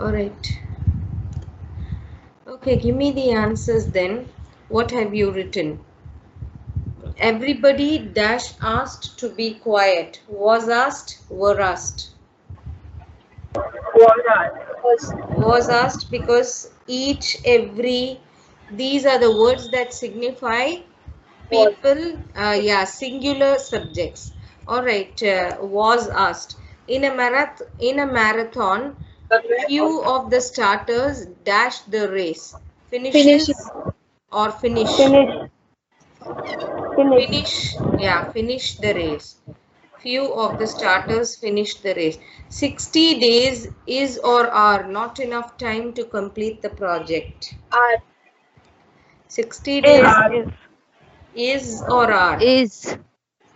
All right. Okay, give me the answers then. What have you written? Everybody dash asked to be quiet. Was asked, were asked. Was asked. Was asked because each, every, these are the words that signify Was. people, yeah, singular subjects. All right, was asked. In a marathon, few of the starters dash the race. Finish. Finishes or finish. Finish. Finish. Finish the race. Few of the starters finish the race. 60 days is or are not enough time to complete the project. Are. 60 Is, days is, is or are Is.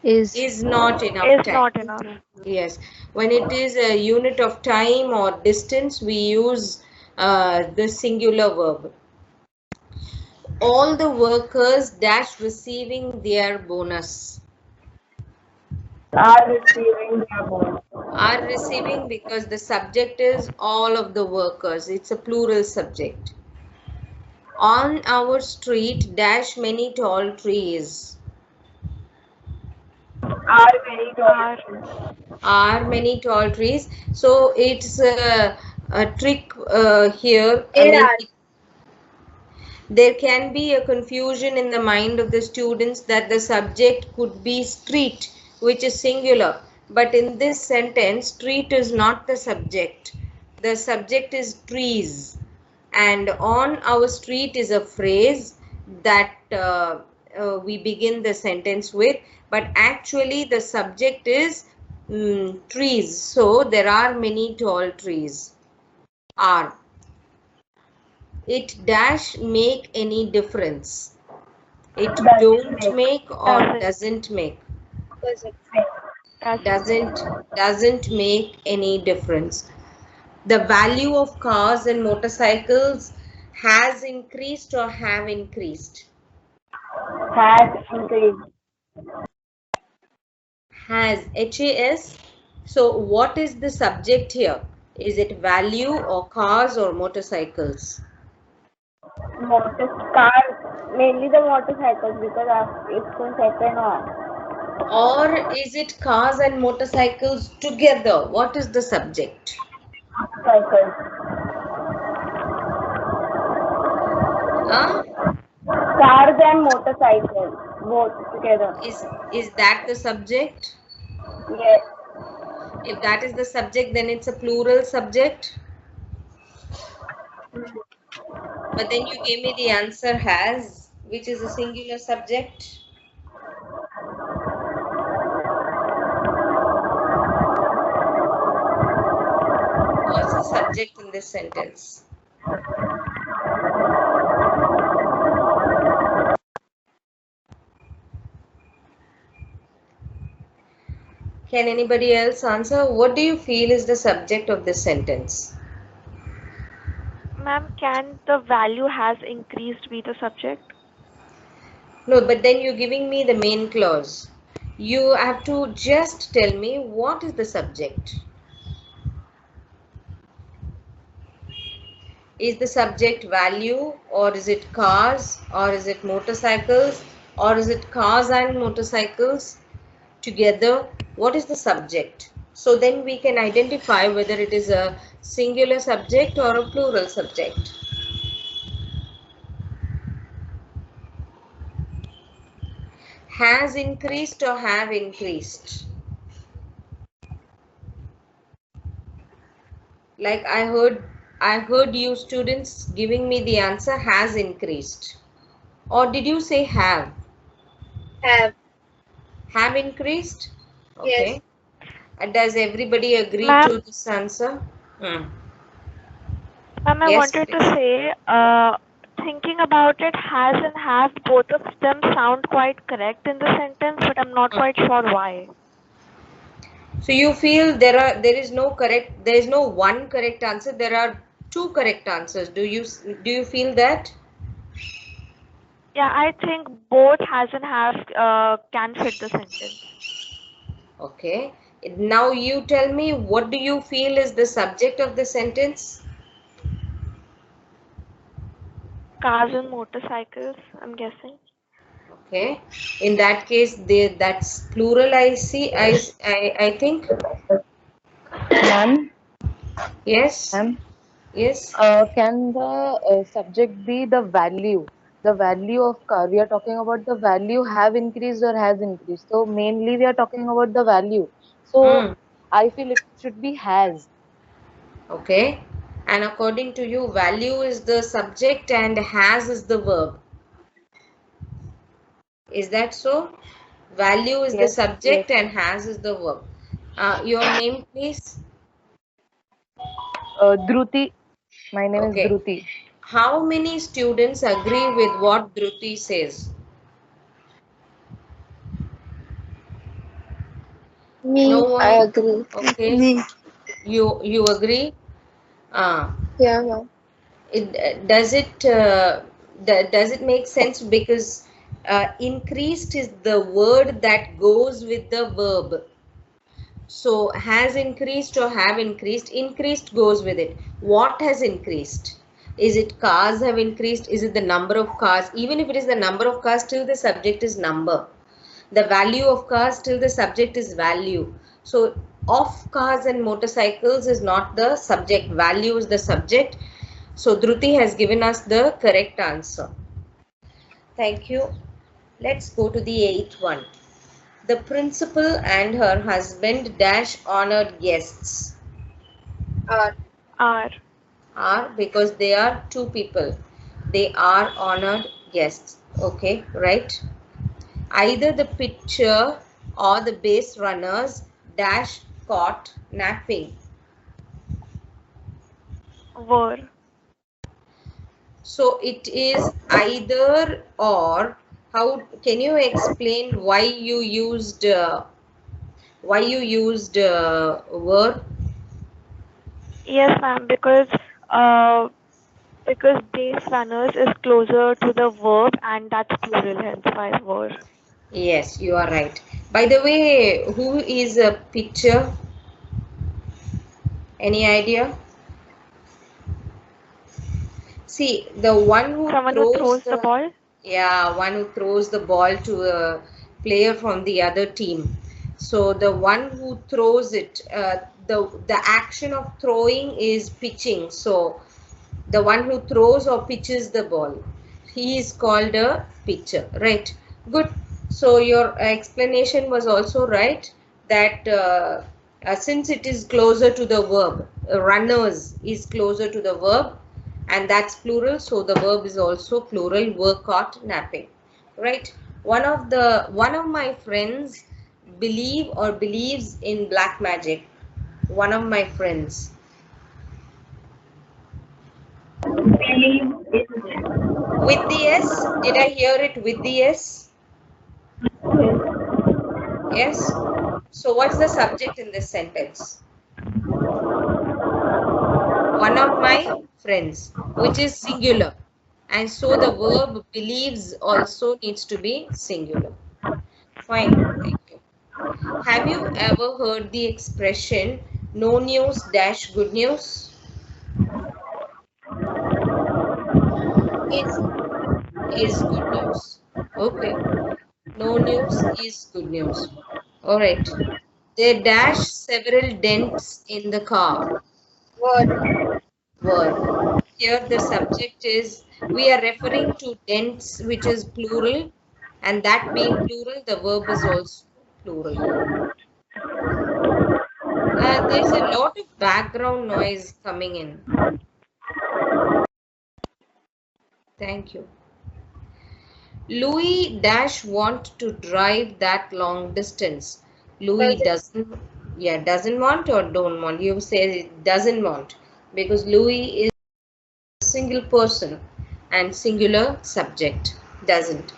Is. is not enough is time. not enough. Yes, when it is a unit of time or distance, we use the singular verb. All the workers dash receiving their bonus. Are receiving their bonus. Are receiving because the subject is all of the workers. It's a plural subject. On our street dash many tall trees. Are very Are, tall. Are many tall trees. So it's a trick here. I There mean, are. there can be a confusion in the mind of the students that the subject could be street, which is singular. But in this sentence, street is not the subject. The subject is trees. And on our street is a phrase that we begin the sentence with. But actually, the subject is trees. So there are many tall trees. Are. It dash make any difference. It don't make or doesn't, doesn't make. Doesn't. doesn't. Doesn't make any difference. The value of cars and motorcycles has increased or have increased. Has increased. Has, HAS. So what is the subject here? Is it value or cars or motorcycles? Cars, mainly the motorcycles because it's in second one. Or is it cars and motorcycles together? What is the subject? Cycles. Huh? Cars and motorcycles, both together. Is that the subject? Yes. If that is the subject, then it's a plural subject. But then you gave me the answer has, which is a singular subject. What's the subject in this sentence? Can anybody else answer? What do you feel is the subject of this sentence? Ma'am, can the value has increased be the subject? No, but then you're giving me the main clause. You have to just tell me what is the subject. Is the subject value, or is it cars, or is it motorcycles, or is it cars and motorcycles together? What is the subject? So then we can identify whether it is a singular subject or a plural subject. Has increased or have increased? Like I heard you students giving me the answer has increased. Or did you say have? Have. Have increased? Yes. Okay. Does everybody agree Ma'am, to this answer? Hmm. ma'am, I Yes, wanted to please. say, thinking about it, has and have, both of them sound quite correct in the sentence, but I'm not quite sure why. So you feel there is no one correct answer. There are two correct answers. Do you feel that? Yeah, I think both has and have can fit the sentence. Okay. Now you tell me, what do you feel is the subject of the sentence? Cars and motorcycles, I'm guessing. Okay. In that case, that's plural. I see. I think. Ma'am, Yes. ma'am, Yes. can the subject be the value? The value of car. We are talking about the value have increased or has increased. So mainly we are talking about the value. So Hmm. I feel it should be has. Okay. And according to you, value is the subject and has is the verb. Is that so? Value is the Yes, yes. subject and has is the verb. Your name, please. Dhruti. My name is Okay. Dhruti. How many students agree with what Dhruti says? No Me, I one. agree. Okay. Me. You agree? Uh, Yeah, ma'am. does it make sense? Because increased is the word that goes with the verb. So has increased or have increased? Increased goes with it. What has increased? Is it cars have increased? Is it the number of cars? Even if it is the number of cars, still the subject is number. The value of cars, still the subject is value. So of cars and motorcycles is not the subject. Value is the subject. So Dhruti has given us the correct answer. Thank you. Let's go to the eighth one. The principal and her husband dash honored guests. Are. Are because they are two people. They are honored guests. Okay, right? Either the pitcher or the base runners dash caught napping. Were. So it is either or. How can you explain why you used were? Yes, ma'am, because base runners is closer to the verb and that's plural, hence why were. Yes, you are right. By the way, who is a pitcher? Any idea? See, the one who Someone who throws throws the the, ball. yeah, one who throws the ball to a player from the other team. So the one who throws it, the action of throwing is pitching. So the one who throws or pitches the ball, he is called a pitcher, right? Good. So your explanation was also right that since it is closer to the verb, runners is closer to the verb and that's plural, so the verb is also plural, were caught napping, right? One of my friends believe or believes in black magic. One of my friends. With the S? Did I hear it with the S? Yes. So what's the subject in this sentence? One of my friends, which is singular. And so the verb believes also needs to be singular. Fine. Thank you. Have you ever heard the expression no news dash good news? Is good news. Okay. No news is good news. All right. They dash several dents in the car. Were. Here the subject is, we are referring to dents, which is plural, and that being plural, the verb is also plural. There's a lot of background noise coming in. Thank you. Louis dash want to drive that long distance. Louis doesn't, yeah, doesn't want or don't want. You say it doesn't want because Louis is a single person and singular subject. Doesn't.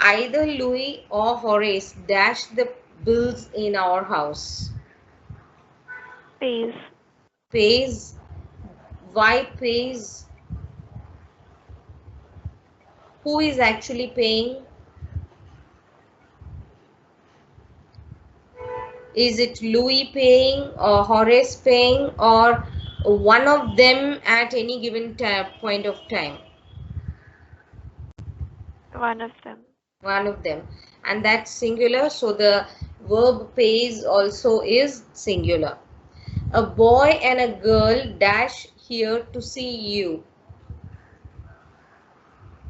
Either Louis or Horace dash the bills in our house. Pays. Pays. Why pays? Who is actually paying? Is it Louis paying or Horace paying or one of them at any given point of time? One of them. One of them. And that's singular, so the verb pays also is singular. A boy and a girl dash here to see you.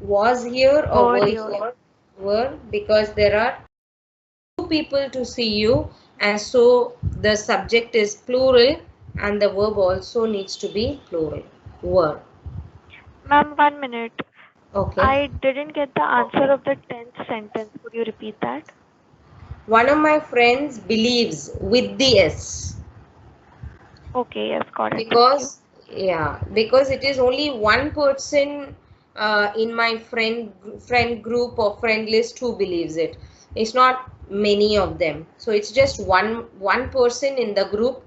Was here or Were were here. here? Were, because there are two people to see you, and so the subject is plural and the verb also needs to be plural. Were. Ma'am, 1 minute. Okay. I didn't get the answer of the 10th sentence. Could you repeat that? One of my friends believes with the S. Okay, yes, got it. Thank you. Because it is only one person in my friend group or friend list who believes it. It's not many of them, so it's just one person in the group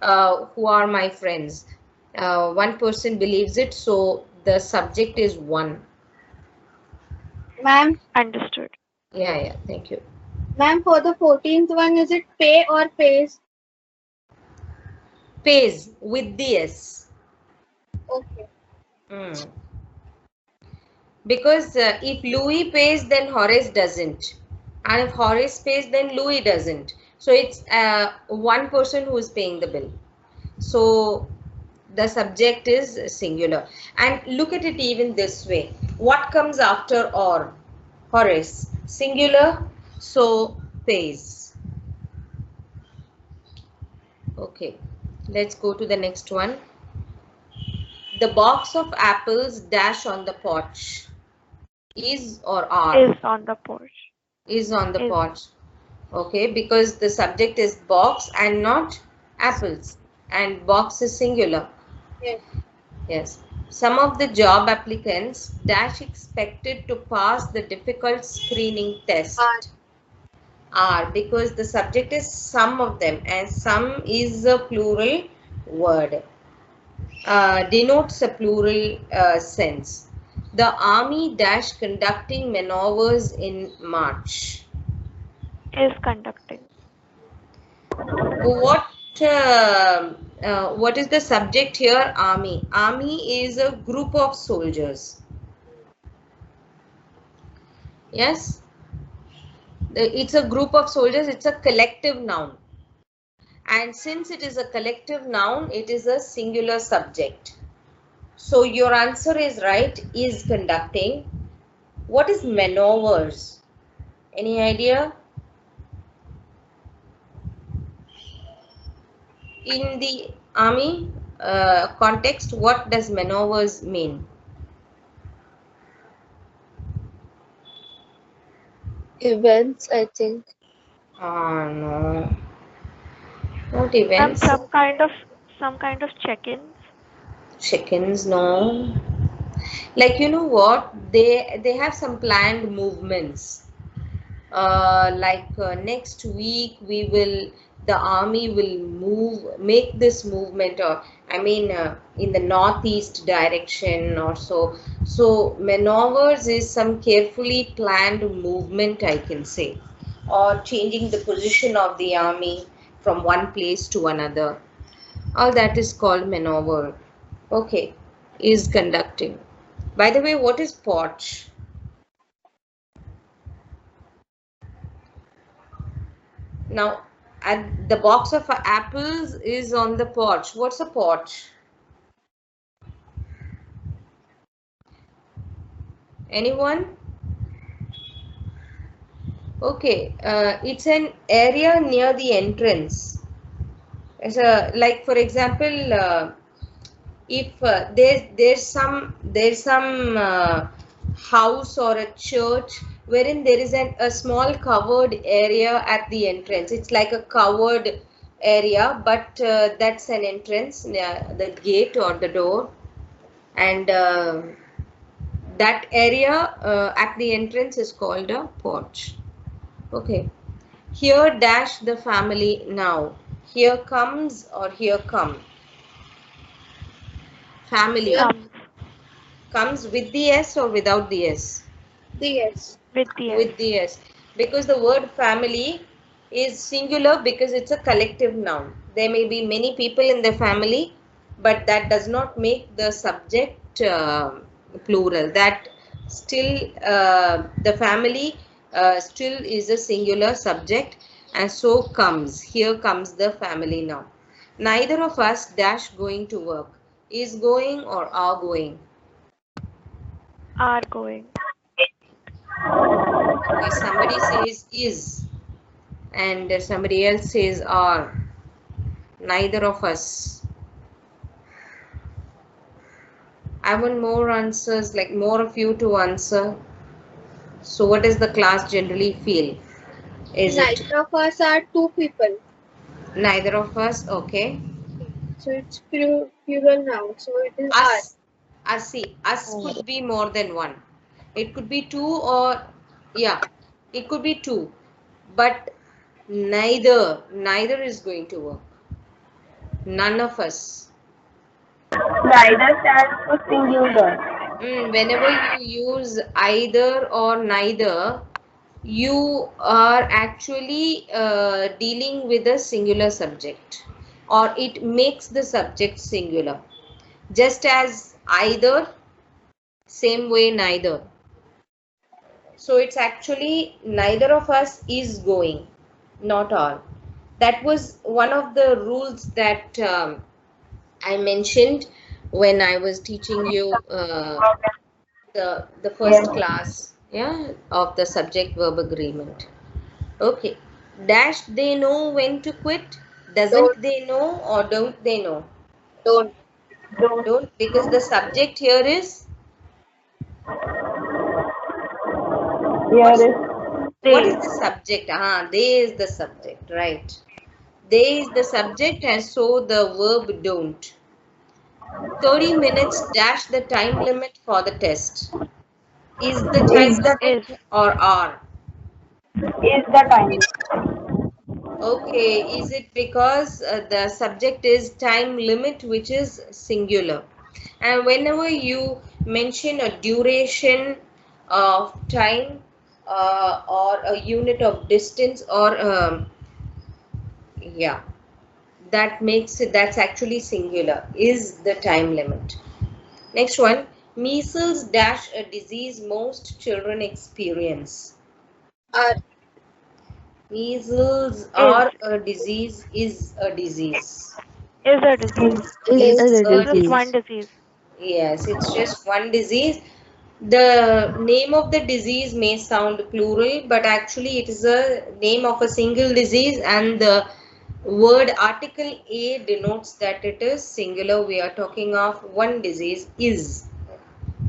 who are my friends. One person believes it, so the subject is one. Ma'am, Understood. Yeah, thank you. ma'am, for the 14th one, is it pay or pays? Pays with the S. Okay. Mm. Because if Louis pays, then Horace doesn't. And if Horace pays, then Louis doesn't. So it's one person who is paying the bill. So the subject is singular. And look at it even this way. What comes after or? Horace. Singular, so pays. Okay, let's go to the next one. The box of apples dash on the porch. Is or are? Is on the porch. Is on the Is. porch. Okay, because the subject is box and not apples, and box is singular. Yes. Yes. Some of the job applicants dash expected to pass the difficult screening test. Are, because the subject is some of them, and some is a plural word, denotes a plural sense. The army dash conducting maneuvers in March. Is conducting. What is the subject here? Army. Army is a group of soldiers. Yes, it's a group of soldiers. It's a collective noun, and since it is a collective noun, it is a singular subject. So your answer is right. Is conducting. What is maneuvers? Any idea? In the army context, what does maneuvers mean? Events, I think. No, not Ma'am, events. some kind of check-ins. Chickens, no. Like, you know what? They have some planned movements. Next week the army will make this movement, or I mean in the northeast direction or so. So maneuvers is some carefully planned movement, I can say, or changing the position of the army from one place to another. All that is called maneuver. Okay, is conducting. By the way, what is porch? Now, at the box of apples is on the porch. What's a porch? Anyone? Okay, it's an area near the entrance. It's like, for example, if there's some house or a church wherein there is a small covered area at the entrance. It's like a covered area, but that's an entrance near the gate or the door, and that area at the entrance is called a porch. Okay, here dash the family now. Here comes or here come. Family. Comes with the S or without the S? The S. With the S. With the S. Because the word family is singular because it's a collective noun. There may be many people in the family, but that does not make the subject plural. That still the family still is a singular subject, and so comes, here comes the family now. Neither of us dash going to work. Is going or are going? Are going. Okay, somebody says is and somebody else says are. Neither of us. I want more answers, like more of you to answer. So what does the class generally feel? Is it Neither of us are two people. neither of us? Okay. So it's plural now. So it is are. Us, see, us could be more than one. It could be two, or yeah, it could be two. But neither is going to work. None of us. Neither stands for singular. Whenever you use either or neither, you are actually dealing with a singular subject, or it makes the subject singular. Just as either, same way neither. So it's actually neither of us is going, not all. That was one of the rules that I mentioned when I was teaching you the first Yes. class, yeah, of the subject verb agreement. Okay. Dash they know when to quit? Don't. Doesn't they know, or don't they know? Don't. Don't. Don't, because the subject here is Here what's is what is They. the subject? They is the subject, right? They is the subject, and so the verb don't. 30 minutes dash the time limit for the test. Is the time is the Is. limit or are? is the time. Okay, is it because the subject is time limit, which is singular? And whenever you mention a duration of time or a unit of distance, or yeah, that makes it, that's actually singular, is the time limit. Next one, measles dash a disease most children experience. Are. Measles Is. are a disease, is a disease. Is a disease. Is Is a a Just disease. one disease. disease. Yes, it's just one disease. The name of the disease may sound plural, but actually it is a name of a single disease, and the word article a denotes that it is singular. We are talking of one disease, is.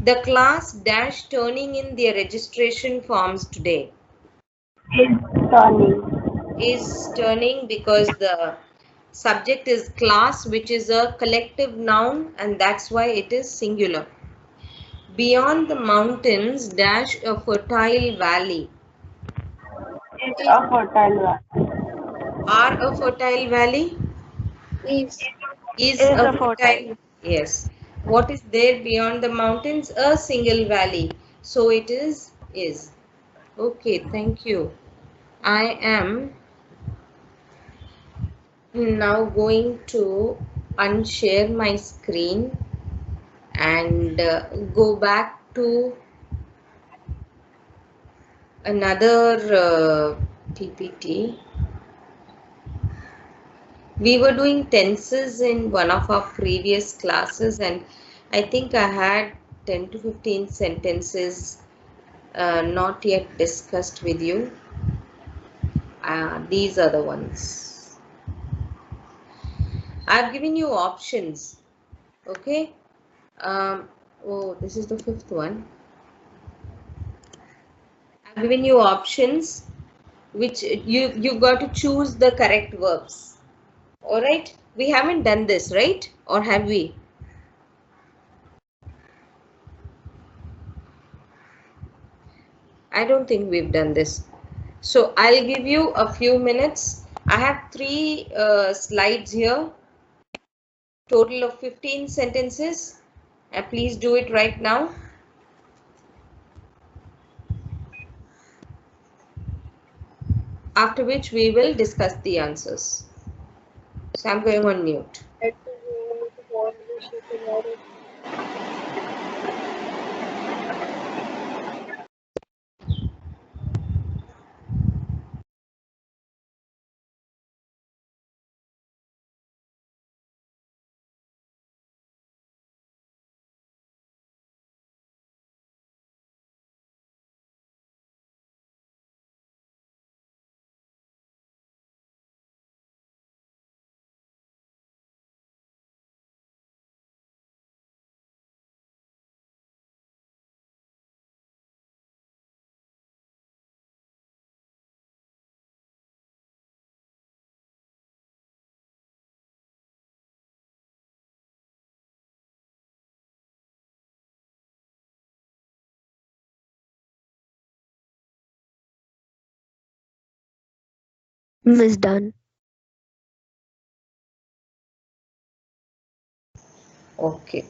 The class dash turning in their registration forms today. Is turning. Is turning because the subject is class, which is a collective noun, and that's why it is singular. Beyond the mountains dash a fertile valley. Is a fertile one. Are a fertile valley? Is. Is Is a a fertile. fertile? Yes. What is there beyond the mountains? A single valley. So it is is. Okay, thank you. I am now going to unshare my screen and go back to another PPT. We were doing tenses in one of our previous classes, and I think I had 10 to 15 sentences not yet discussed with you. These are the ones. I've given you options. Okay. Oh, this is the fifth one. I've given you options, which you've got to choose the correct verbs. All right. We haven't done this, right? Or have we? I don't think we've done this. So I'll give you a few minutes. I have three slides here, total of 15 sentences. Please do it right now. After which we will discuss the answers. So I'm going on mute. Had to go to war tomorrow. Miss done. Okay.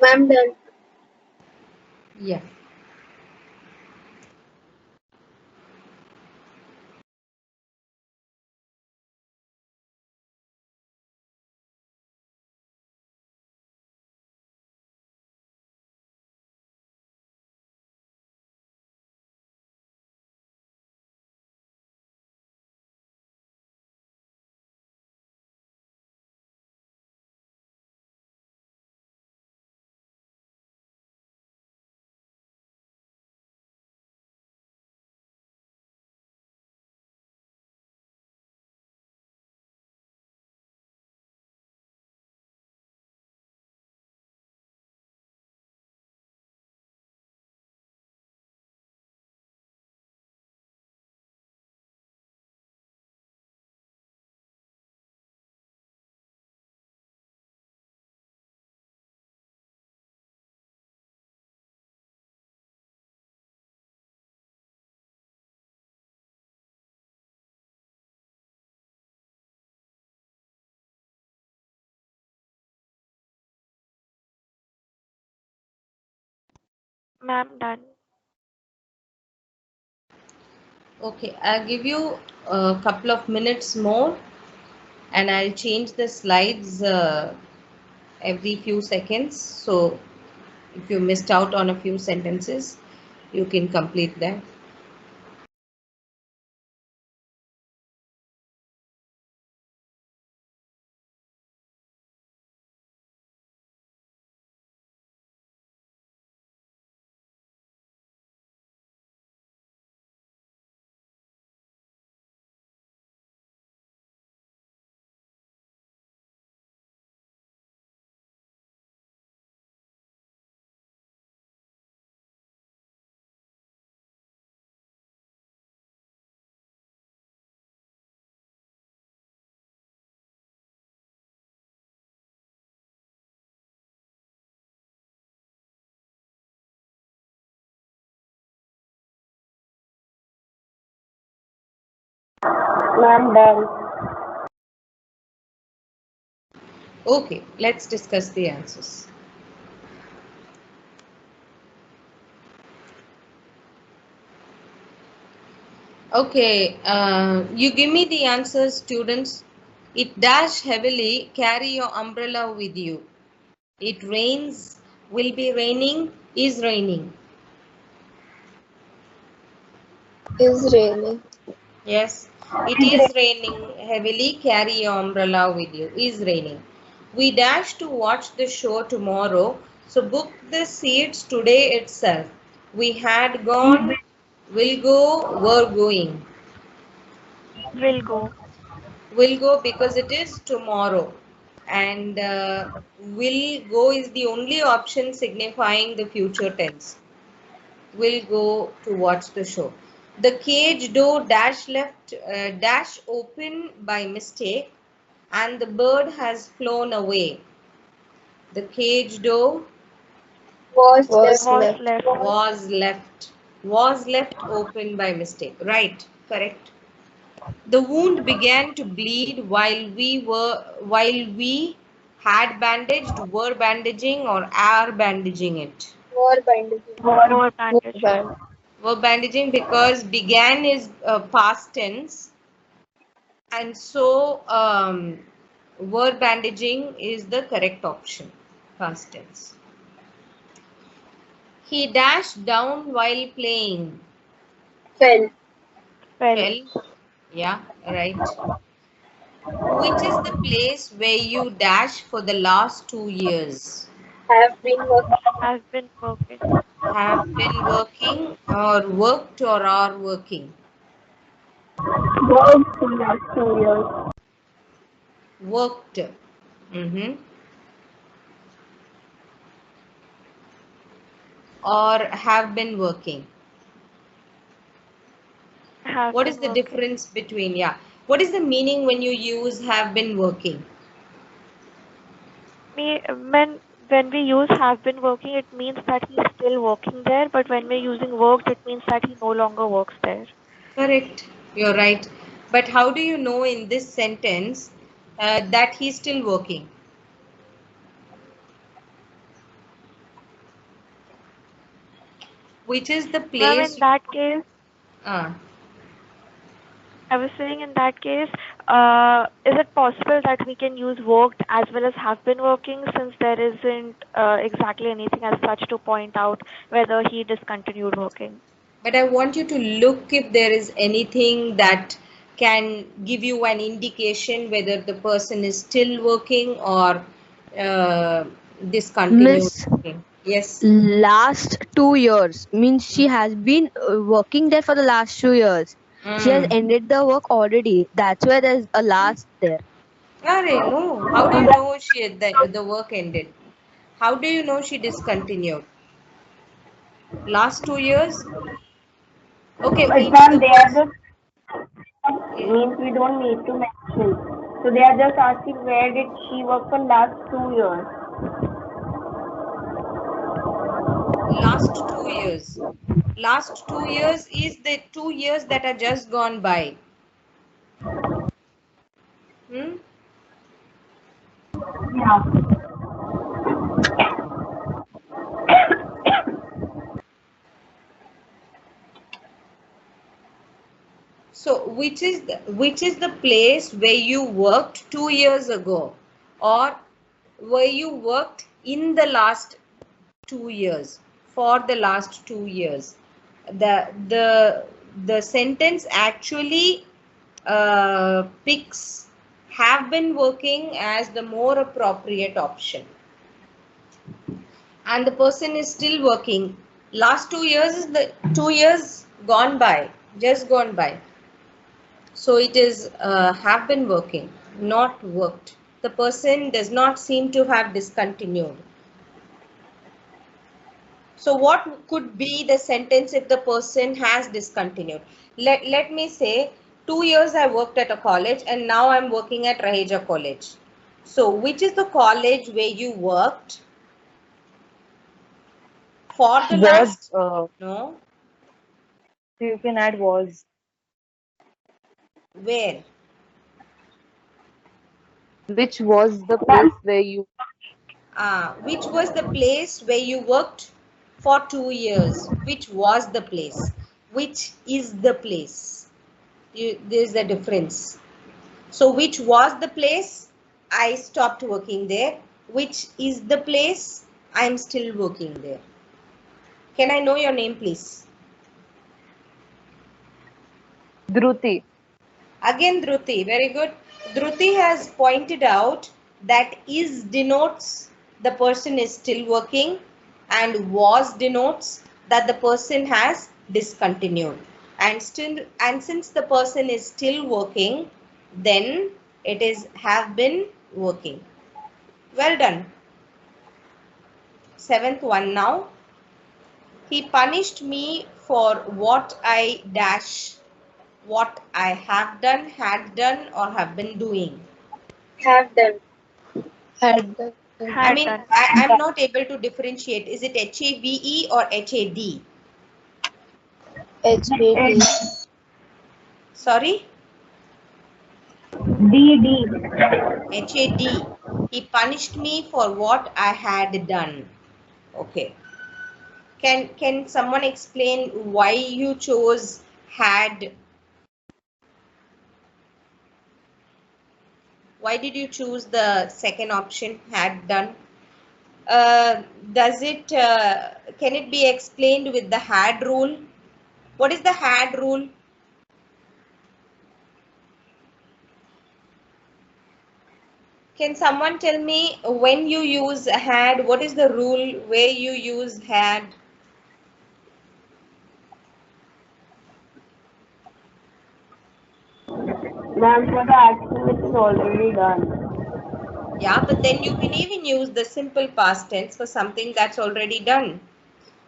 Ma'am, done. Yeah. Ma'am, done. Okay, I'll give you a couple of minutes more and I'll change the slides every few seconds. So if you missed out on a few sentences, you can complete them. Ma'am, done. Okay, let's discuss the answers. Okay, you give me the answers, students. It dash heavily, carry your umbrella with you. It rains, will be raining, is raining. Is raining. Yes, it is raining heavily, carry your umbrella with you. Is raining. We dash to watch the show tomorrow, so book the seats today itself. We had gone, will go, were going. Will go. Will go because it is tomorrow. And will go is the only option signifying the future tense. Will go to watch the show. The cage door dash left dash open by mistake and the bird has flown away. The cage door Was Was left. Was left. left. was left open by mistake. Right, correct. The wound began to bleed while we had bandaged, were bandaging, or are bandaging it. More bandaging. More bandage. Band. Were bandaging because began is past tense, and so were bandaging is the correct option, past tense. He dashed down while playing. Fell. Fell. Fell. Yeah, right. Which is the place where you dash for the last 2 years? Have been working. Has been working. Have been working, or worked, or are working? Worked for last 2 years. Worked. Or have been working. Have What been is the working. difference between, yeah, what is the meaning when you use have been working? When we use have been working, it means that he's still working there. But when we're using worked, it means that he no longer works there. Correct, you're right. But how do you know in this sentence that he's still working? Which is the Ma'am, place in that case, uh, I was saying in that case, is it possible that we can use worked as well as have been working, since there isn't exactly anything as such to point out whether he discontinued working? but I want you to look if there is anything that can give you an indication whether the person is still working or discontinued Miss, working. Yes. last 2 years means she has been working there for the last 2 years. She has Mm. ended the work already. That's why there's a last there. Arey, no. How do you know the work ended? How do you know she discontinued? Last 2 years? Okay, But which ma'am, the they are person? just means we don't need to mention. So they are just asking where did she work for last 2 years. Last 2 years. Last 2 years is the 2 years that are just gone by. Hmm? Yeah. So which is the place where you worked 2 years ago, or where you worked in the last 2 years, for the last 2 years? The sentence actually picks have been working as the more appropriate option, and the person is still working. Last 2 years is the 2 years gone by, just gone by. So it is have been working, not worked. The person does not seem to have discontinued. So what could be the sentence if the person has discontinued? Let me say 2 years I worked at a college and now I'm working at Raheja College. So which is the college where you worked for the Was, last, no, you can add was. where? Which was the place where you, Which was the place where you worked for 2 years? Which was the place? Which is the place? There's a difference. So which was the place? I stopped working there. Which is the place? I'm still working there. Can I know your name, please? Dhruti. Again, Dhruti. Very good. Dhruti has pointed out that is denotes the person is still working, and was denotes that the person has discontinued. And since the person is still working, then it is have been working. Well done. Seventh one now. He punished me for what I dash, what I have done, had done, or have been doing. Have done. Had the I Had mean, done. I'm not able to differentiate. Is it HAVE or HAD? HAD. Sorry? D. HAD. He punished me for what I had done. Okay. Can someone explain why you chose had? Why did you choose the second option, had done? Does it can it be explained with the had rule? What is the had rule? Can someone tell me when you use had, what is the rule where you use had? Ma'am, for the action which is already done. Yeah, but then you can even use the simple past tense for something that's already done.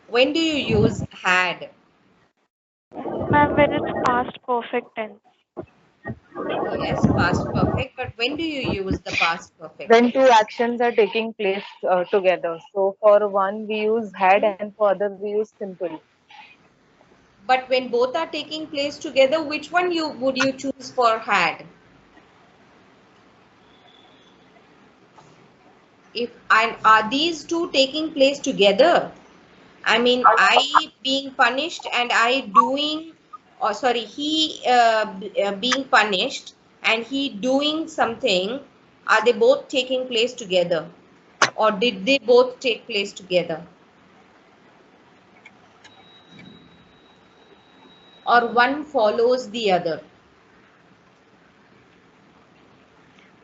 When do you use had? Ma'am, when it's past perfect tense. Yes, past perfect, but when do you use the past perfect? When two actions are taking place together. So for one we use had Hmm? and for other we use simple. But when both are taking place together, which one would you choose for had? If and are these two taking place together? I mean, I being punished and I doing, or sorry, he being punished and he doing something. Are they both taking place together, or did they both take place together, or one follows the other?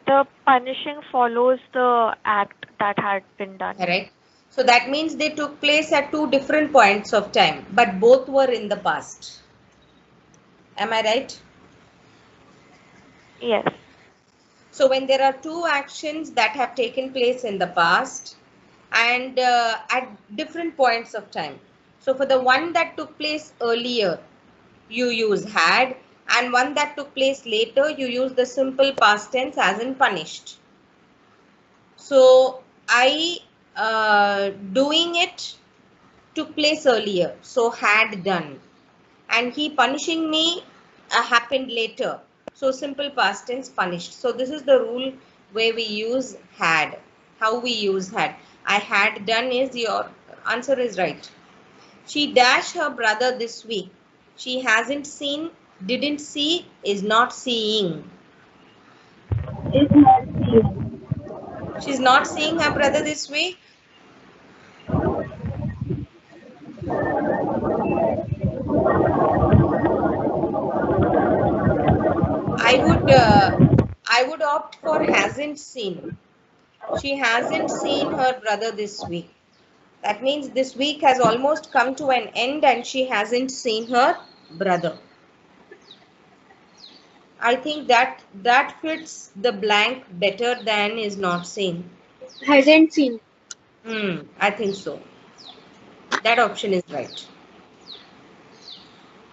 The punishing follows the act that had been done. Correct. So that means they took place at two different points of time, but both were in the past. Am I right? Yes. So when there are two actions that have taken place in the past and at different points of time. So for the one that took place earlier, you use had, and one that took place later, you use the simple past tense as in punished. So I doing it took place earlier, so had done, and he punishing me happened later, so simple past tense punished. So this is the rule where we use had. How we use had? I had done is your answer is right. She dashed her brother this week. She hasn't seen, didn't see, is not seeing. Is not seen. She's not seeing her brother this week. I would opt for hasn't seen. She hasn't seen her brother this week. That means this week has almost come to an end and she hasn't seen her brother. I think that fits the blank better than is not seen. Hasn't seen. I think so. That option is right.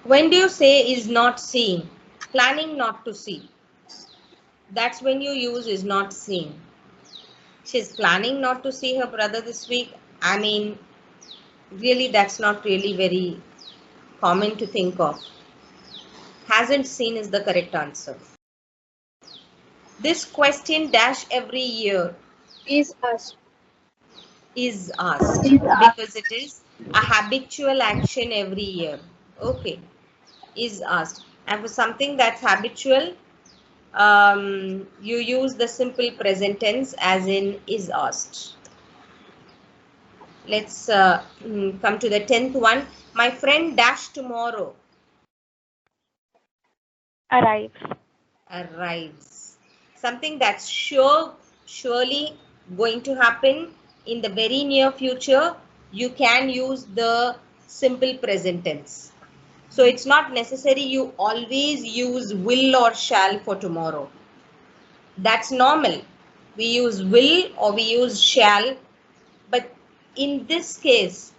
When do you say is not seeing? Planning not to see. That's when you use is not seeing. She's planning not to see her brother this week. I mean, really, that's not really very common to think of. Hasn't seen is the correct answer. This question dash every year Is asked. is asked Is because it is a habitual action every year. Okay, is asked. And for something that's habitual, you use the simple present tense as in is asked. Let's come to the 10th one. My friend dash tomorrow Arrives. arrives. Something that's surely going to happen in the very near future, you can use the simple present tense. So it's not necessary you always use will or shall for tomorrow. That's normal. We use will or we use shall, but in this case,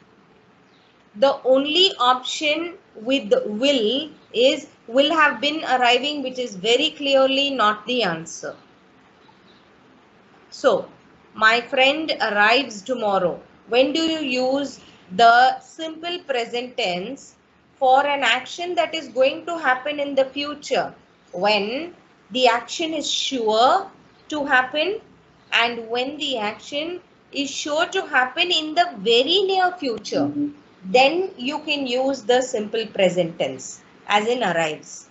the only option with will is will have been arriving, which is very clearly not the answer. So, my friend arrives tomorrow. When do you use the simple present tense for an action that is going to happen in the future? When The action is sure to happen, and when the action is sure to happen in the very near future, then you can use the simple present tense, as in arrives.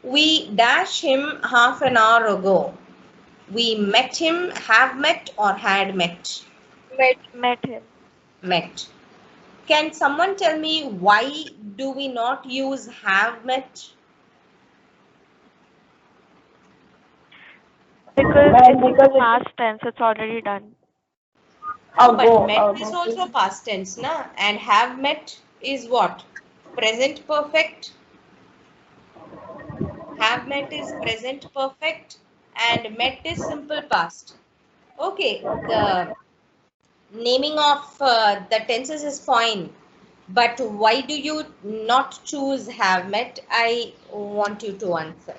We dash him half an hour ago. We met him, have met, or had met. Met him. Met. Can someone tell me why do we not use have met? Because Well, it's because the it past tense, it's already done. No, but ago, met is also past tense, na? And have met is what? Present perfect. Have met is present perfect, and met is simple past. Okay, the naming of the tenses is fine, but why do you not choose have met? I want you to answer.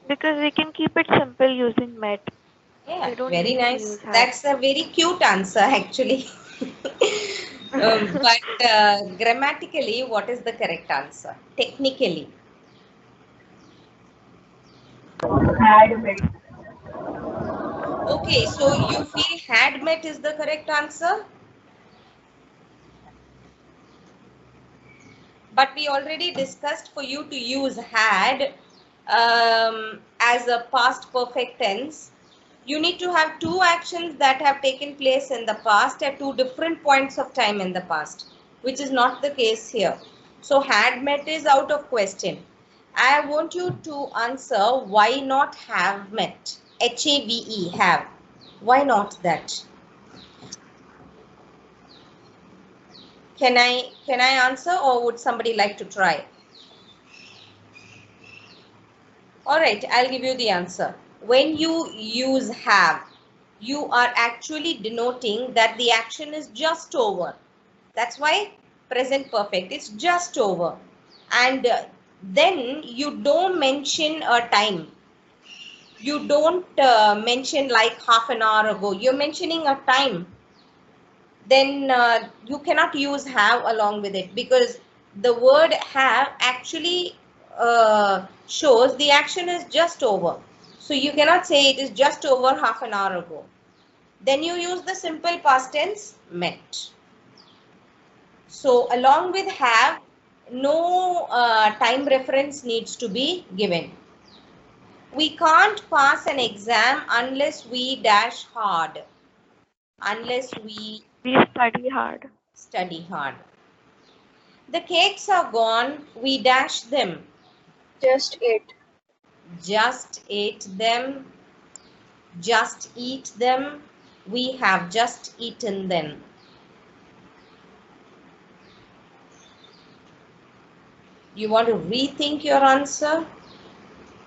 Because we can keep it simple using met. Yeah, We don't very need to nice. use have. That's a very cute answer, actually. But grammatically, what is the correct answer? Technically. had met. Okay, so you feel had met is the correct answer? But we already discussed for you to use had as a past perfect tense. You need to have two actions that have taken place in the past at two different points of time in the past, which is not the case here. So had met is out of question. I want you to answer why not have met. Have, have. Why not that? Can I answer, or would somebody like to try? All right, I'll give you the answer. When you use have, you are actually denoting that the action is just over. That's why present perfect, it's just over. And then you don't mention a time. You don't mention like half an hour ago. You're mentioning a time. Then you cannot use have along with it, because the word have actually shows the action is just over. So you cannot say it is just over half an hour ago. Then you use the simple past tense met. So along with have, no time reference needs to be given. We can't pass an exam unless we dash hard. Unless we We study hard. study hard. The cakes are gone, we dash them. Just ate. Just ate them. Just eat them. We have just eaten them. You want to rethink your answer?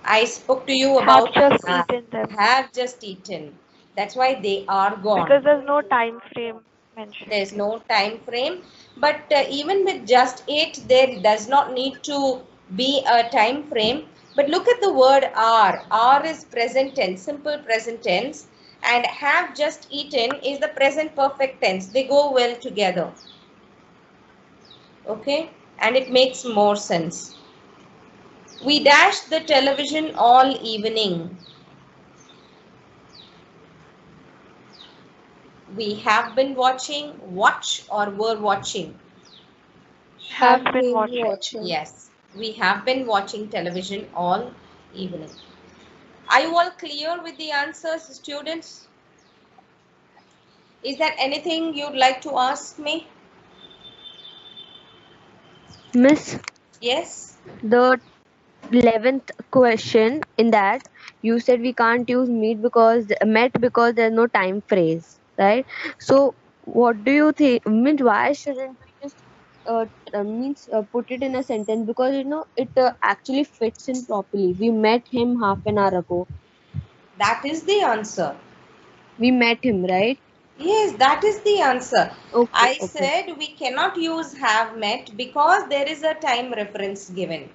I spoke to you Have about just eaten them. have just eaten. That's why they are Because gone. there's no time frame mentioned There's here. no time frame. But even with just ate, there does not need to be a time frame. But look at the word are. Are is present tense, simple present tense. And have just eaten is the present perfect tense. They go well together. Okay? And it makes more sense. We dashed the television all evening. We have been watching, watch, or were watching. Have Have been been watching. watching. Yes, we have been watching television all evening. Are you all clear with the answers, students? Is there anything you'd like to ask me? Miss, Yes? the 11th question in that you said we can't use met because there's no time phrase, right? So what do you think? Means why shouldn't we just put it in a sentence, because it actually fits in properly. We met him half an hour ago. That is the answer. We met him, right? Yes, that is the answer. Okay, I okay. said we cannot use have met because there is a time reference given.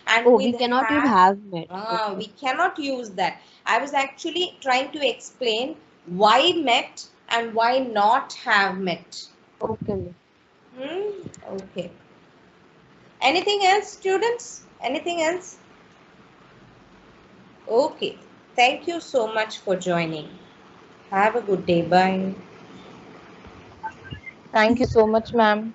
And Oh, with we cannot use have, have met. Okay. we cannot use that. I was actually trying to explain why met and why not have met. Okay, miss. Okay. Anything else, students? Anything else? Okay. Thank you so much for joining. Have a good day. Bye. Thank you so much, ma'am.